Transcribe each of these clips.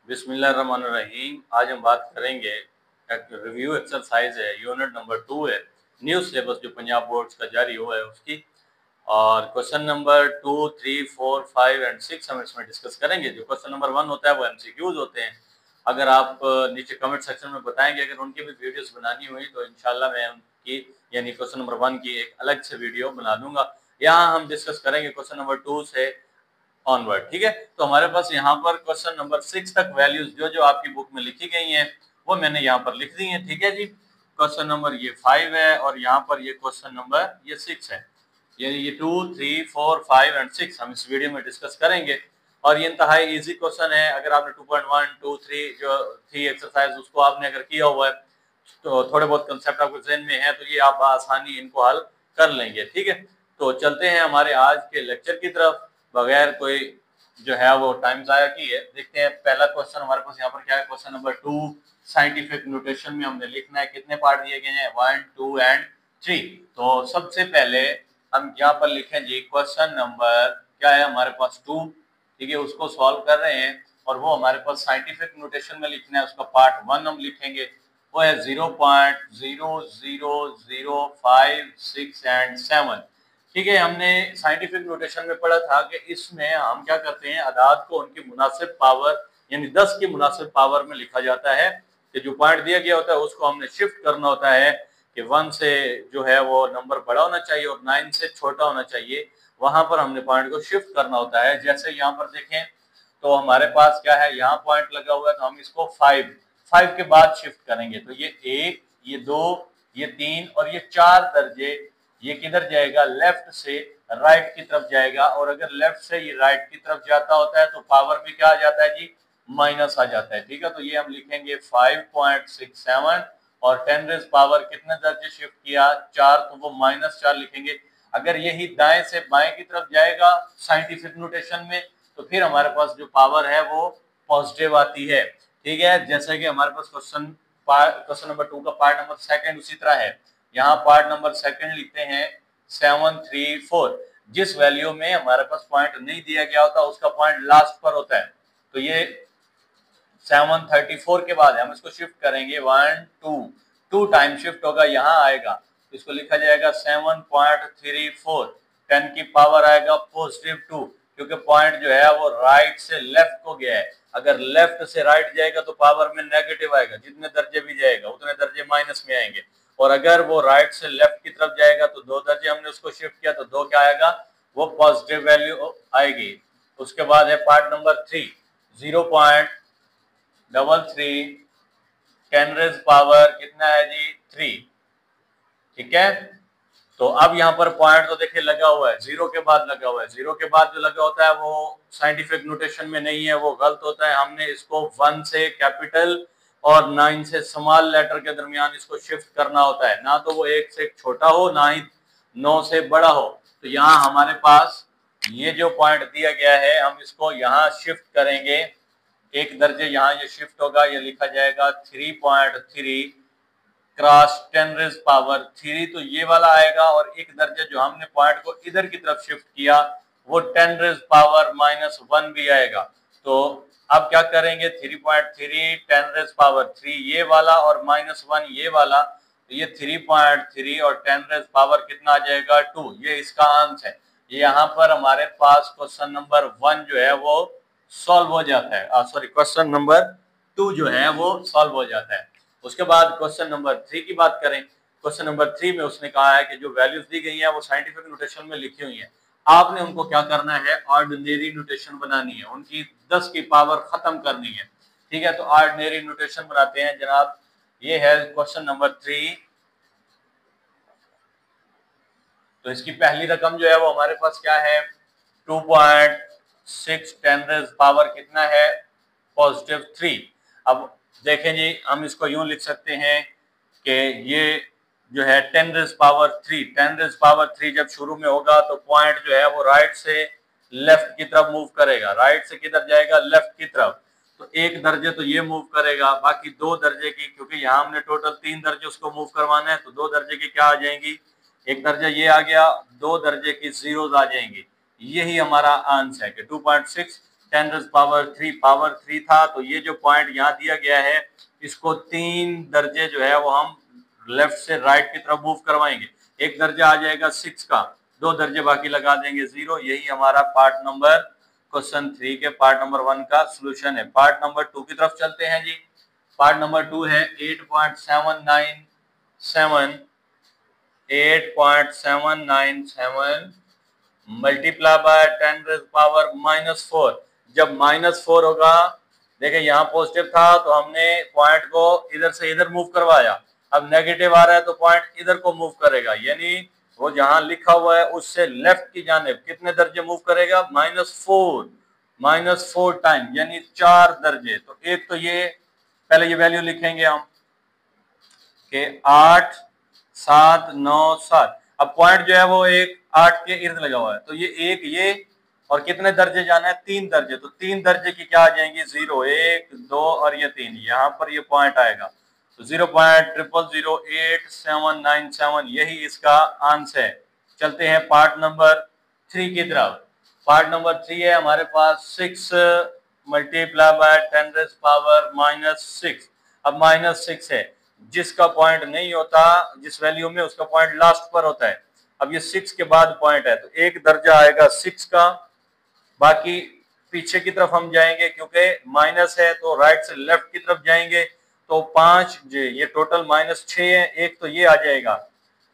बिस्मिल्लाहिर्रहमानिर्रहीम। आज हम बात करेंगे एक रिव्यू एक्सरसाइज है, यूनिट नंबर 2 है, न्यू सिलेबस जो पंजाब बोर्ड्स का जारी हुआ है उसकी। और क्वेश्चन नंबर 2, 3, 4, 5 एंड 6 हम इसमें डिस्कस करेंगे। जो क्वेश्चन नंबर 1 होता है वो एमसीक्यूज होते हैं। अगर आप नीचे कमेंट सेक्शन में बताएंगे अगर उनकी भी वीडियोस बनानी हुई तो इंशाल्लाह मैं उनकी यानी क्वेश्चन नंबर 1 की एक अलग से वीडियो बना दूंगा। यहाँ हम डिस्कस करेंगे क्वेश्चन नंबर 2 से ऑनवर्ड। ठीक है, तो हमारे पास यहाँ पर क्वेश्चन नंबर 6 तक वैल्यूज जो जो आपकी बुक में लिखी गई हैं वो मैंने यहाँ पर लिख दी हैं। ठीक है जी, क्वेश्चन नंबर ये 5 है और यहाँ पर ये क्वेश्चन नंबर ये 6 है। ये 2, 3, 4, 5 एंड 6 हम इस वीडियो में डिस्कस करेंगे। और ये इंतहाई इजी क्वेश्चन है। अगर आपने 2.1, 2, 3 जो थी एक्सरसाइज उसको आपने अगर किया हुआ है तो थोड़े बहुत कंसेप्ट आपके ज़हन में है तो ये आप आसानी इनको हल कर लेंगे। ठीक है, तो चलते हैं हमारे आज के लेक्चर की तरफ बगैर कोई जो है वो टाइम ज़ाया किए। देखते हैं पहला क्वेश्चन हमारे पास यहाँ पर क्या है। क्वेश्चन नंबर 2 साइंटिफिक नोटेशन में हमने लिखना है। कितने पार्ट दिए गए हैं? 1, 2 एंड 3। तो सबसे पहले हम यहाँ पर लिखें जी क्वेश्चन नंबर क्या है हमारे पास 2। ठीक है, उसको सॉल्व कर रहे हैं और वो हमारे पास साइंटिफिक नोटेशन में लिखना है। उसका पार्ट 1 हम लिखेंगे, वो है 0.00056 एंड 7। ठीक है, हमने साइंटिफिक नोटेशन में पढ़ा था कि इसमें हम क्या करते हैं, अदाद को उनकी मुनासिब पावर यानी 10 की मुनासिब पावर में लिखा जाता है कि जो पॉइंट दिया गया होता है उसको हमने शिफ्ट करना होता है कि 1 से जो है वो नंबर बड़ा होना चाहिए और 9 से छोटा होना चाहिए। वहां पर हमने पॉइंट को शिफ्ट करना होता है। जैसे यहाँ पर देखें तो हमारे पास क्या है, यहाँ पॉइंट लगा हुआ है तो हम इसको 5 के बाद शिफ्ट करेंगे तो ये 1, ये 2, ये 3 और ये 4 दर्जे ये किधर जाएगा? लेफ्ट से राइट की तरफ जाएगा। और अगर लेफ्ट से ये राइट की तरफ जाता होता है तो पावर में क्या आ जाता है जी? माइनस आ जाता है। ठीक है, तो ये हम लिखेंगे 5.67 और 10 रेज पावर कितने दर्जे शिफ्ट किया? 4, तो वो -4 लिखेंगे। अगर यही दाएं से बाएं की तरफ जाएगा साइंटिफिक नोटेशन में तो फिर हमारे पास जो पावर है वो पॉजिटिव आती है। ठीक है, जैसे कि हमारे पास क्वेश्चन नंबर 2 का पार्ट नंबर 2 उसी तरह है। यहाँ पार्ट नंबर 2 लिखते हैं 734। जिस वैल्यू में हमारे पास पॉइंट नहीं दिया गया होता उसका पॉइंट लास्ट पर होता है। तो ये 734 के बाद हम इसको शिफ्ट करेंगे 1, 2 टाइम शिफ्ट होगा, यहाँ आएगा तो इसको लिखा जाएगा 7.34। 10 की पावर आएगा +2 क्योंकि पॉइंट जो है वो राइट से लेफ्ट को गया है। अगर लेफ्ट से राइट जाएगा तो पावर में नेगेटिव आएगा, जितने दर्जे भी जाएगा उतने दर्जे माइनस में आएंगे। और अगर वो राइट से लेफ्ट की तरफ जाएगा तो 2 दर्जे हमने उसको शिफ्ट किया तो 2 क्या आएगा? वो पॉजिटिव वैल्यू आएगी। उसके बाद है पार्ट नंबर 3, 0.33 10 रेज पावर कितना है जी? 3। ठीक है, तो अब यहाँ पर पॉइंट तो देखिए लगा हुआ है, 0 के बाद लगा हुआ है। 0 के बाद जो लगा होता है वो साइंटिफिक नोटेशन में नहीं है, वो गलत होता है। हमने इसको 1 से कैपिटल और 9 से स्मॉल लेटर के दरमियान इसको शिफ्ट करना होता है। ना तो वो 1 से छोटा हो ना ही 9 से बड़ा हो। तो यहाँ हमारे पास ये जो पॉइंट दिया गया है हम इसको यहाँ शिफ्ट करेंगे। एक दर्जे यहाँ ये शिफ्ट होगा, ये लिखा जाएगा 3.3 क्रॉस 10 रेज पावर 3, तो ये वाला आएगा। और एक दर्जे जो हमने पॉइंट को इधर की तरफ शिफ्ट किया वो 10 रेज पावर -1 भी आएगा। तो अब क्या करेंगे? 3.3 10 रेज पावर 3 ये वाला और -1 ये वाला, तो ये 3.3 और 10 रेज पावर कितना आ जाएगा? 2। ये इसका आंसर है। यहाँ पर हमारे पास क्वेश्चन नंबर 1 जो है वो सॉल्व हो जाता है। सॉरी, क्वेश्चन नंबर 2 जो है वो सॉल्व हो जाता है। उसके बाद क्वेश्चन नंबर 3 की बात करें। क्वेश्चन नंबर 3 में उसने कहा है कि जो वैल्यूज दी गई हैं वो साइंटिफिक नोटेशन में लिखी हुई हैं। आपने उनको क्या करना है? ऑर्डिनरी नोटेशन बनानी है, उनकी 10 की पावर खत्म करनी है। ठीक है, तो ऑर्डिनरी नोटेशन बनाते हैं जनाब। ये है क्वेश्चन नंबर 3। तो इसकी पहली रकम जो है वो हमारे पास क्या है? 2.6 10 रेज पावर कितना है? +3। अब देखें जी, हम इसको यूं लिख सकते हैं कि ये जो है 10 रेज पावर 3, 10 रेज पावर 3 जब शुरू में होगा तो पॉइंट जो है वो राइट से लेफ्ट की तरफ मूव करेगा। राइट से किधर जाएगा? लेफ्ट की तरफ। तो एक दर्जे तो ये मूव करेगा, बाकी 2 दर्जे की, क्योंकि यहाँ हमने टोटल 3 दर्जे उसको मूव करवाना है तो 2 दर्जे की क्या आ जाएंगी? एक दर्जा ये आ गया, 2 दर्जे की जीरोज आ जाएंगी। यही हमारा आंसर है कि 2.6 पावर 3 था। तो ये जो पॉइंट यहाँ दिया गया है इसको 3 दर्जे जो है वो हम लेफ्ट से राइट की तरफ मूव करवाएंगे। एक दर्जा आ जाएगा 6 का, 2 दर्जे बाकी लगा देंगे 0। यही हमारा पार्ट नंबर क्वेश्चन 3 के पार्ट नंबर 1 का सोल्यूशन है। पार्ट नंबर 2 की तरफ चलते हैं जी। पार्ट नंबर 2 है 8.797 मल्टीप्लाई बाय 10⁻⁻⁴। जब -4 होगा, देखिए यहाँ पॉजिटिव था तो हमने पॉइंट को इधर से इधर मूव करवाया, अब नेगेटिव आ रहा है तो पॉइंट इधर को मूव करेगा, यानी वो जहां लिखा हुआ है उससे लेफ्ट की जानिब कितने दर्जे मूव करेगा, -4 टाइम, यानी 4 दर्जे। तो एक तो ये पहले ये वैल्यू लिखेंगे हम कि 8 7 9 7। अब पॉइंट जो है वो एक 8 के इर्द लगा हुआ है, तो ये और कितने दर्जे जाना है, 3 दर्जे। तो 3 दर्जे की क्या आ जाएंगी, 0 1 2 और ये 3, यहाँ पर ये पॉइंट आएगा। तो 0.0008797 यही इसका आंसर है। चलते हैं पार्ट नंबर 3 की तरफ। पार्ट नंबर 3 है हमारे पास 6 मल्टीप्लाई बाय 10⁻⁻⁶। अब -6 है, जिसका पॉइंट नहीं होता जिस वैल्यू में, उसका पॉइंट लास्ट पर होता है। अब ये 6 के बाद पॉइंट है तो एक दर्जा आएगा 6 का, बाकी पीछे की तरफ हम जाएंगे क्योंकि माइनस है तो राइट से लेफ्ट की तरफ जाएंगे। तो 5 ये टोटल -6 है, एक तो ये आ जाएगा,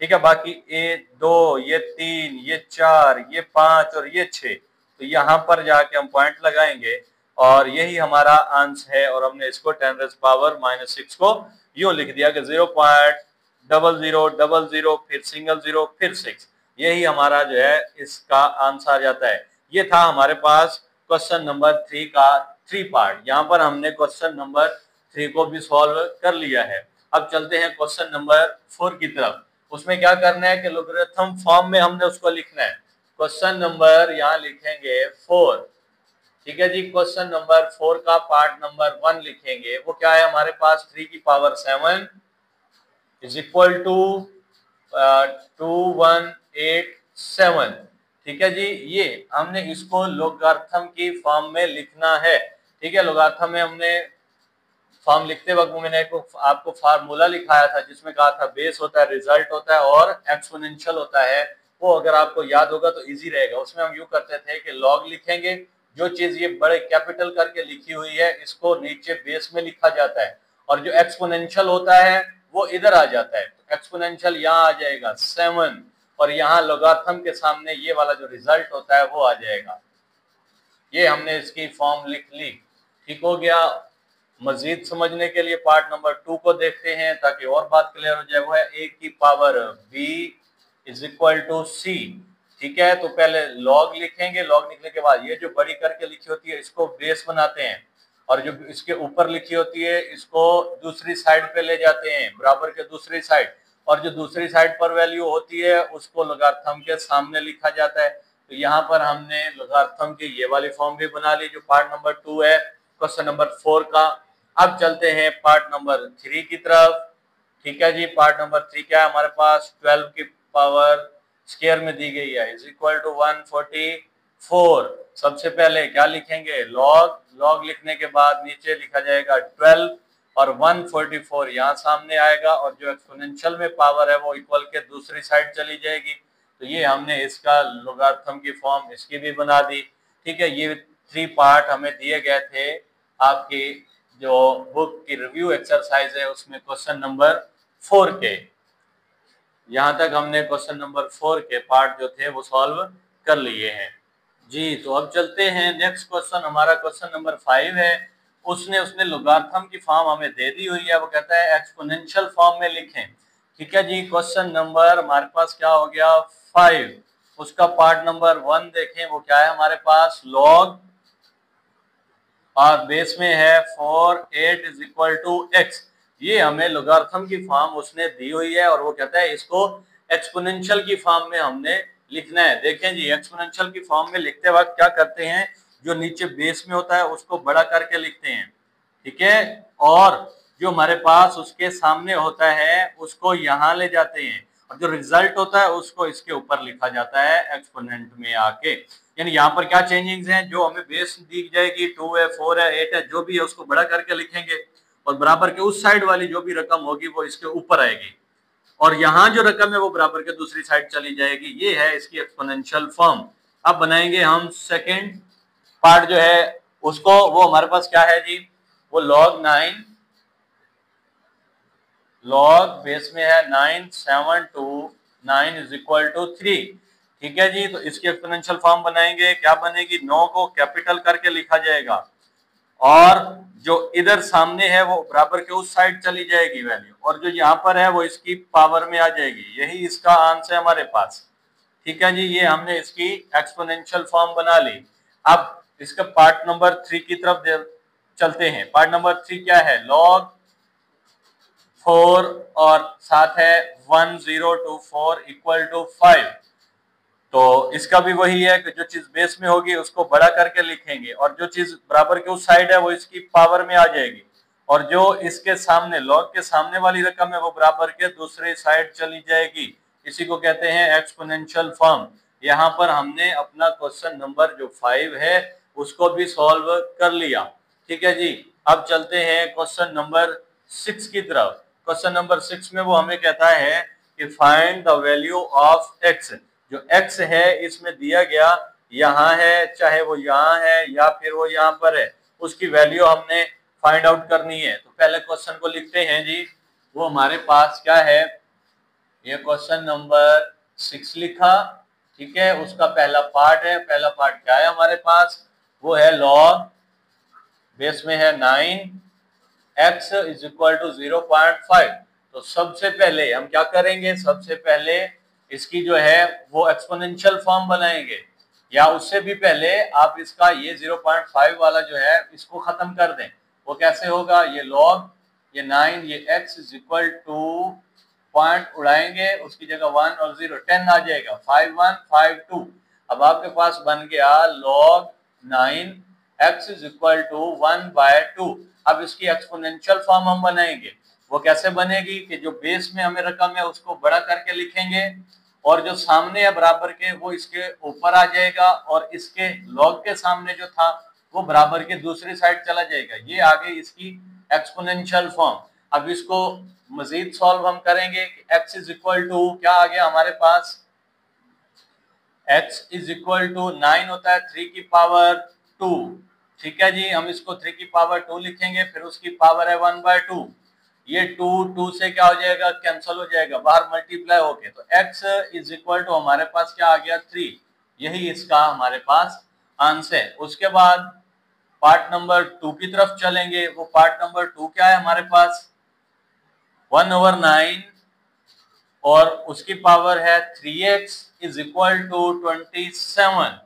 ठीक है। बाकी ये 2 ये 3 ये 4 ये 5 और ये 6, तो यहाँ पर जाके हम पॉइंट लगाएंगे और यही हमारा आंसर है। और हमने इसको 10⁻⁻⁶ को यूं लिख दिया कि 0.0000 फिर सिंगल 0 फिर 6, यही हमारा जो है इसका आंसर आ जाता है। ये था हमारे पास क्वेश्चन नंबर 3 का 3 पार्ट। यहाँ पर हमने क्वेश्चन नंबर 3 को भी सॉल्व कर लिया है। अब चलते हैं क्वेश्चन नंबर 4 की तरफ। उसमें क्या करना है कि लोगरिथम फॉर्म में हमने उसको लिखना है। क्वेश्चन नंबर यहाँ लिखेंगे 4, ठीक है जी। क्वेश्चन नंबर 4 का पार्ट नंबर 1 लिखेंगे, वो क्या है हमारे पास 3 की पावर 7 इज इक्वल टू 2187, ठीक है जी। ये हमने इसको लोगारिथम की फॉर्म में लिखना है, ठीक है। लोगारिथम में हमने फॉर्म लिखते वक्त मैंने आपको फार्मूला लिखाया था जिसमें कहा था बेस होता है, रिजल्ट होता है और एक्सपोनेंशियल होता है। वो अगर आपको याद होगा तो इजी रहेगा। उसमें हम यूं करते थे कि लॉग लिखेंगे, जो चीज ये बड़े कैपिटल करके लिखी हुई है इसको नीचे बेस में लिखा जाता है, और जो एक्सपोनेंशियल होता है वो इधर आ जाता है। तो एक्सपोनेंशियल यहाँ आ जाएगा 7 और यहाँ लोगारिथम के सामने ये वाला जो रिजल्ट होता है वो आ जाएगा। ये हमने इसकी फॉर्म लिख ली, ठीक हो गया। मजीद समझने के लिए पार्ट नंबर 2 को देखते हैं ताकि और बात क्लियर हो जाए। वो है a की power b is equal to c, ठीक है। तो पहले लॉग लिखेंगे, लॉग लिखने के बाद ये जो बड़ी करके लिखी होती है इसको बेस बनाते हैं, और जो इसके ऊपर लिखी होती है इसको दूसरी साइड पे ले जाते हैं, बराबर के दूसरी साइड, और जो दूसरी साइड पर वैल्यू होती है उसको लोगारिथम के सामने लिखा जाता है। तो यहाँ पर हमने लोगारिथम की ये वाली फॉर्म भी बना ली जो पार्ट नंबर 2 है क्वेश्चन नंबर 4 का। अब चलते हैं पार्ट नंबर 3 की तरफ, ठीक है जी। पार्ट नंबर 3 क्या है हमारे पास, 12 की पावर स्क्वायर में दी गई है इज इक्वल टू 144। सबसे पहले क्या लिखेंगे, लॉग, लॉग लिखने के बाद नीचे लिखा जाएगा 12 और 144 यहाँ सामने आएगा, और जो एक्सपोनेंशियल में पावर है वो इक्वल के दूसरी साइड चली जाएगी। तो ये हमने इसका लोगारिथम की फॉर्म इसकी भी बना दी, ठीक है। ये 3 पार्ट हमें दिए गए थे आपकी जो बुक की रिव्यू एक्सरसाइज है उसमें क्वेश्चन नंबर 4 के। यहाँ तक हमने क्वेश्चन नंबर 4 के पार्ट जो थे वो सॉल्व कर लिए हैं जी। तो अब चलते हैं नेक्स्ट क्वेश्चन, हमारा क्वेश्चन नंबर 5 है। उसने लोगारिथम की फॉर्म हमें दे दी हुई है, वो कहता है एक्सपोनेंशियल फॉर्म में लिखें, ठीक है जी। क्वेश्चन नंबर हमारे पास क्या हो गया 5, उसका पार्ट नंबर 1 देखें, वो क्या है हमारे पास, लॉग और बेस में है 4 8 इज इक्वल टू x। ये हमें लोगारिथम की फॉर्म उसने दी हुई है और वो कहता है इसको एक्सपोनेंशियल की फॉर्म में हमने लिखना है। देखें जी, एक्सपोनेंशियल की फॉर्म में लिखते वक्त क्या करते हैं, जो नीचे बेस में होता है उसको बड़ा करके लिखते हैं, ठीक है, और जो हमारे पास उसके सामने होता है उसको यहाँ ले जाते हैं, और जो रिजल्ट होता है उसको इसके ऊपर लिखा जाता है एक्सपोनेंट में आके। यानी यहाँ पर क्या चेंजिंग्स हैं, जो हमें बेस दी जाएगी 2 है 4 है 8 है जो भी है उसको बड़ा करके लिखेंगे और बराबर के उस साइड वाली जो भी रकम होगी वो इसके ऊपर आएगी और यहाँ जो रकम है वो बराबर के दूसरी साइड चली जाएगी। ये है इसकी एक्सपोनेंशियल फॉर्म। अब बनाएंगे हम सेकेंड पार्ट जो है उसको, वो हमारे पास क्या है जी, वो log 9 log बेस में है 9 इज इक्वल टू 3। ठीक है जी, तो इसकी एक्सपोनेंशियल फॉर्म बनाएंगे। क्या बनेगी, 9 को कैपिटल करके लिखा जाएगा और जो इधर सामने है वो बराबर के उस साइड चली जाएगी वैल्यू और जो यहाँ पर है वो इसकी पावर में आ जाएगी। यही इसका आंसर है हमारे पास। ठीक है जी, ये हमने इसकी एक्सपोनेंशियल फॉर्म बना ली। अब इसका पार्ट नंबर 3 की तरफ चलते हैं। पार्ट नंबर 3 क्या है, log 4 और साथ है 1024 इक्वल टू 5। तो इसका भी वही है कि जो चीज बेस में होगी उसको बड़ा करके लिखेंगे और जो चीज बराबर के उस साइड है वो इसकी पावर में आ जाएगी और जो इसके सामने लॉग के सामने वाली रकम है वो बराबर के दूसरे साइड चली जाएगी। इसी को कहते हैं एक्सपोनेंशियल फॉर्म। यहाँ पर हमने अपना क्वेश्चन नंबर जो 5 है उसको भी सॉल्व कर लिया। ठीक है जी, अब चलते हैं क्वेश्चन नंबर 6 की तरफ। क्वेश्चन नंबर 6 में वो हमें कहता है कि find the value of x. जो x है इसमें दिया गया यहाँ है, चाहे वो यहाँ है या फिर वो यहाँ पर है, उसकी वैल्यू हमने फाइंड आउट करनी है। तो पहले क्वेश्चन को लिखते हैं जी। वो हमारे पास क्या है, ये क्वेश्चन नंबर 6 लिखा। ठीक है, उसका पहला पार्ट है। पहला पार्ट क्या है हमारे पास, वो है log बेस में है 9 x इज इक्वल टू 0.5। तो सबसे पहले हम क्या करेंगे, सबसे पहले इसकी जो है वो एक्सपोनेंशियल फॉर्म बनाएंगे या उससे भी पहले आप इसका ये 0.5 वाला जो है इसको खत्म कर दें। वो कैसे होगा, ये log ये 9 ये x is equal to point उड़ाएंगे उसकी जगह 1 और 0 10 आ जाएगा 5 1 5 2। अब आपके पास बन गया log 9 x is equal to 1/2। अब इसकी एक्सपोनेंशियल फॉर्म हम बनाएंगे। वो कैसे बनेगी कि जो बेस में हमें रकम है उसको बड़ा करके लिखेंगे और जो सामने है बराबर के वो इसके ऊपर आ जाएगा और इसके log के सामने जो था वो बराबर के दूसरी साइड चला जाएगा। ये आ गई इसकी एक्सपोनेंशियल फॉर्म। अब इसको मजीद सॉल्व हम करेंगे कि x इज इक्वल टू क्या आ गया हमारे पास, x इज इक्वल टू 9 होता है 3 की पावर 2। ठीक है जी, हम इसको 3 की पावर 2 लिखेंगे, फिर उसकी पावर है 1/2। ये 2 से क्या हो जाएगा, कैंसिल हो जाएगा, बाहर मल्टीप्लाई होके। तो x इज इक्वल टू हमारे पास क्या आ गया 3। यही इसका हमारे पास आंसर है। उसके बाद पार्ट नंबर 2 की तरफ चलेंगे। वो पार्ट नंबर 2 क्या है हमारे पास, 1/9 और उसकी पावर है 3x इज इक्वल टू 27।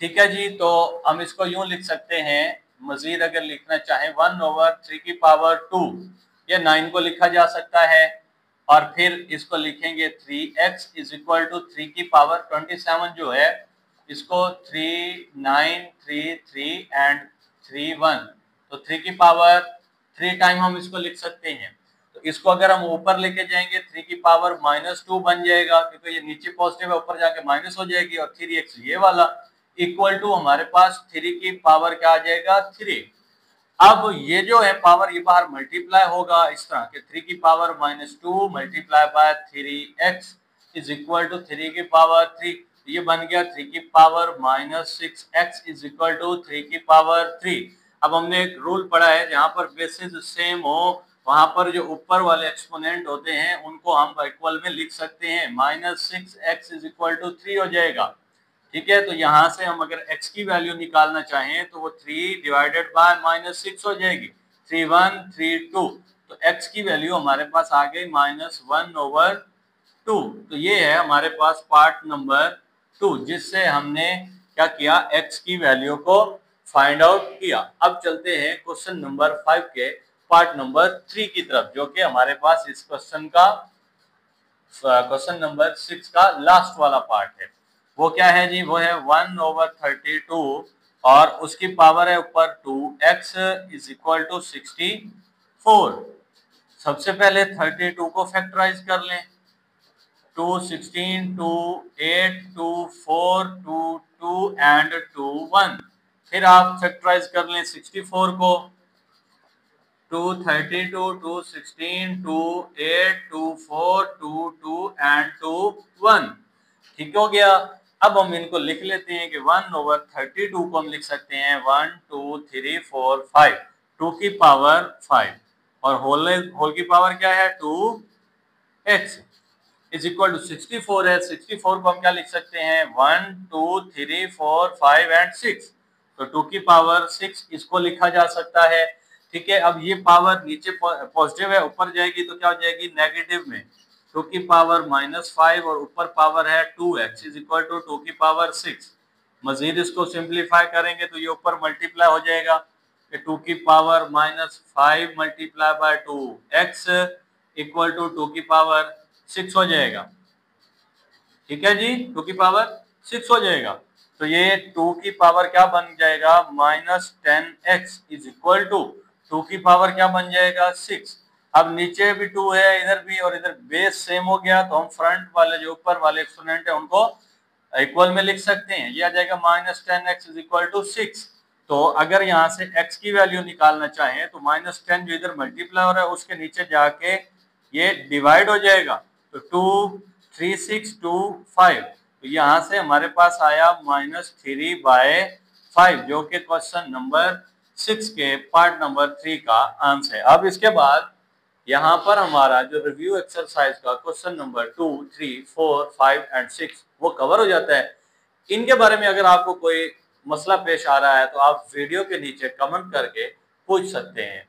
ठीक है जी, तो हम इसको यूं लिख सकते हैं, मजीद अगर लिखना चाहें 1/3 की पावर 2, ये 9 को लिखा जा सकता है और फिर इसको लिखेंगे 3x इज इक्वल टू 3 की पावर 27 जो है इसको 3 9 3 3 एंड 3 1, तो 3 की पावर 3 टाइम हम इसको लिख सकते हैं। तो इसको अगर हम ऊपर लेके जाएंगे 3 की पावर -2 बन जाएगा क्योंकि ये नीचे पॉजिटिव है, ऊपर जाके माइनस हो जाएगी और 3x ये वाला इक्वल टू हमारे पास 3 की पावर क्या आ जाएगा 3। अब ये जो है पावर ये बाहर मल्टीप्लाई होगा इस तरह के 3 की power -2 multiply by 3x is equal to 3 की पावर 3। ये बन गया 3 की power -6x is equal to 3 की पावर 3। अब हमने एक रूल पढ़ा है, जहां पर बेसिस सेम हो वहां पर जो ऊपर वाले एक्सपोनेंट होते हैं उनको हम इक्वल में लिख सकते हैं। -6x इज इक्वल टू 3 हो जाएगा। ठीक है, तो यहाँ से हम अगर x की वैल्यू निकालना चाहें तो वो 3 डिवाइडेड बाय -6 हो जाएगी, 3 1 3 2। तो x की वैल्यू हमारे पास आ गई -1/2। तो ये है हमारे पास पार्ट नंबर 2 जिससे हमने क्या किया, x की वैल्यू को फाइंड आउट किया। अब चलते हैं क्वेश्चन नंबर 5 के पार्ट नंबर 3 की तरफ, जो कि हमारे पास इस क्वेश्चन का क्वेश्चन नंबर 6 का लास्ट वाला पार्ट है। वो क्या है जी, वो है 1/32 और उसकी पावर है ऊपर 2x इज इक्वल टू 64। सबसे पहले 32 को फैक्टराइज कर लें। 2 16 2 8 2 4 2 2 एंड 2 1। फिर आप फैक्टराइज कर लें 64 को, 2 32 2 16 2 8 2 4 2 2 एंड 2 1। ठीक हो गया। अब हम इनको लिख लेते हैं कि 1/32 को हम लिख सकते हैं 1 2 3 4 5, 2 की पावर 5, और होल की पावर क्या है 2x इज इक्वल टू 64 है। 64 को हम क्या लिख सकते हैं 1 2 3 4 5 एंड 6, तो 2 की पावर 6 इसको लिखा जा सकता है। ठीक है, अब ये पावर नीचे पॉजिटिव है, ऊपर जाएगी तो क्या हो जाएगी नेगेटिव में, 2 की पावर -5 और ऊपर पावर है 2x इज इक्वल टू 2 की पावर 6। मजीद इसको सिंप्लीफाई करेंगे तो ये ऊपर मल्टीप्लाई हो जाएगा कि 2 की power -5 multiply by 2x equal to 2 की पावर 6 हो जाएगा। ठीक है जी, 2 की पावर 6 हो जाएगा। तो ये 2 की पावर क्या बन जाएगा -10x इज इक्वल टू 2 की पावर क्या बन जाएगा 6। अब नीचे भी 2 है, इधर भी, और इधर बेस सेम हो गया, तो हम फ्रंट वाले जो ऊपर वाले एक्सपोनेंट है उनको इक्वल में लिख सकते हैं। ये आ जाएगा -10x इज इक्वल टू 6। तो अगर यहाँ से x की वैल्यू निकालना चाहें तो -10 जो इधर मल्टीप्लाई हो रहा है उसके नीचे जाके ये डिवाइड हो जाएगा, तो 2 3 6 2 5, तो यहाँ से हमारे पास आया -3/5 जो कि क्वेश्चन नंबर 6 के पार्ट नंबर 3 का आंसर है। अब इसके बाद यहाँ पर हमारा जो रिव्यू एक्सरसाइज का क्वेश्चन नंबर 2 3 4 5 एंड 6 वो कवर हो जाता है। इनके बारे में अगर आपको कोई मसला पेश आ रहा है तो आप वीडियो के नीचे कमेंट करके पूछ सकते हैं।